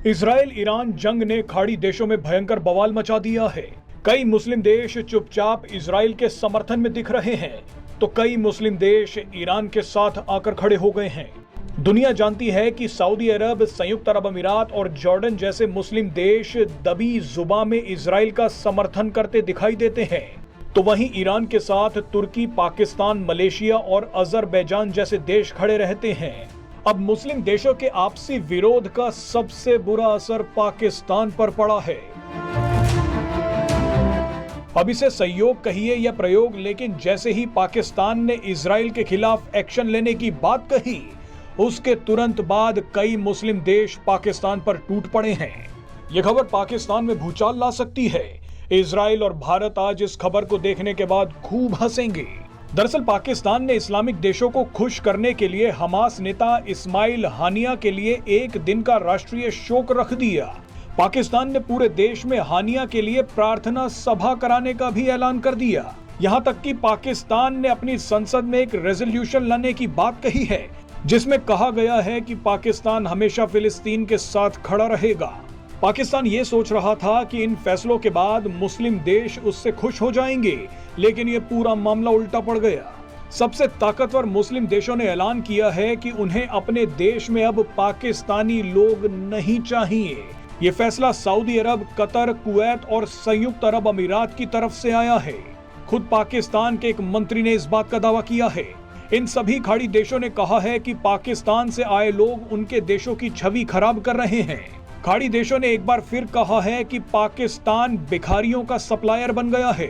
Israel Iran जंग ने खाड़ी देशों में भयंकर बवाल मचा दिया है। कई मुस्लिम देश चुपचाप इजराइल के समर्थन में दिख रहे हैं, तो कई मुस्लिम देश ईरान के साथ आकर खड़े हो गए हैं। दुनिया जानती है कि सऊदी अरब, संयुक्त अरब अमीरात और जॉर्डन जैसे मुस्लिम देश दबी जुबान में इजराइल का समर्थन करते दिखाई देते हैं, तो वहीं ईरान के साथ तुर्की, पाकिस्तान, मलेशिया और अजरबैजान जैसे देश खड़े रहते हैं। अब मुस्लिम देशों के आपसी विरोध का सबसे बुरा असर पाकिस्तान पर पड़ा है। अब इसे सहयोग कहिए या प्रयोग, लेकिन जैसे ही पाकिस्तान ने इजराइल के खिलाफ एक्शन लेने की बात कही, उसके तुरंत बाद कई मुस्लिम देश पाकिस्तान पर टूट पड़े हैं। यह खबर पाकिस्तान में भूचाल ला सकती है। इजराइल और भारत आज इस खबर को देखने के बाद खूब हंसेंगे। दरअसल पाकिस्तान ने इस्लामिक देशों को खुश करने के लिए हमास नेता इस्माइल हानिया के लिए एक दिन का राष्ट्रीय शोक रख दिया। पाकिस्तान ने पूरे देश में हानिया के लिए प्रार्थना सभा कराने का भी ऐलान कर दिया। यहां तक कि पाकिस्तान ने अपनी संसद में एक रेजोल्यूशन लाने की बात कही है, जिसमें कहा गया है कि पाकिस्तान हमेशा फिलिस्तीन के साथ खड़ा रहेगा। पाकिस्तान ये सोच रहा था कि इन फैसलों के बाद मुस्लिम देश उससे खुश हो जाएंगे, लेकिन ये पूरा मामला उल्टा पड़ गया। सबसे ताकतवर मुस्लिम देशों ने ऐलान किया है कि उन्हें अपने देश में अब पाकिस्तानी लोग नहीं चाहिए। ये फैसला सऊदी अरब, कतर, कुवैत और संयुक्त अरब अमीरात की तरफ से आया है। खुद पाकिस्तान के एक मंत्री ने इस बात का दावा किया है। इन सभी खाड़ी देशों ने कहा है कि पाकिस्तान से आए लोग उनके देशों की छवि खराब कर रहे हैं। खाड़ी देशों ने एक बार फिर कहा है कि पाकिस्तान भिखारियों का सप्लायर बन गया है।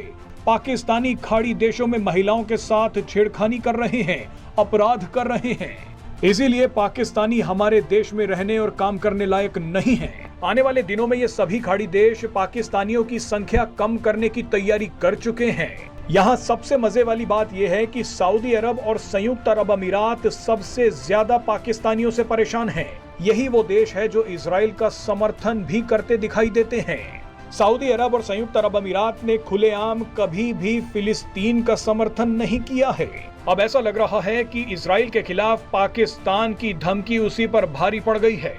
पाकिस्तानी खाड़ी देशों में महिलाओं के साथ छेड़खानी कर रहे हैं, अपराध कर रहे हैं। इसीलिए पाकिस्तानी हमारे देश में रहने और काम करने लायक नहीं हैं। आने वाले दिनों में ये सभी खाड़ी देश पाकिस्तानियों की संख्या कम करने की तैयारी कर चुके हैं। यहाँ सबसे मजे वाली बात यह है कि सऊदी अरब और संयुक्त अरब अमीरात सबसे ज्यादा पाकिस्तानियों से परेशान हैं। यही वो देश है जो इजराइल का समर्थन भी करते दिखाई देते हैं। सऊदी अरब और संयुक्त अरब अमीरात ने खुलेआम कभी भी फिलिस्तीन का समर्थन नहीं किया है। अब ऐसा लग रहा है कि इजराइल के खिलाफ पाकिस्तान की धमकी उसी पर भारी पड़ गई है।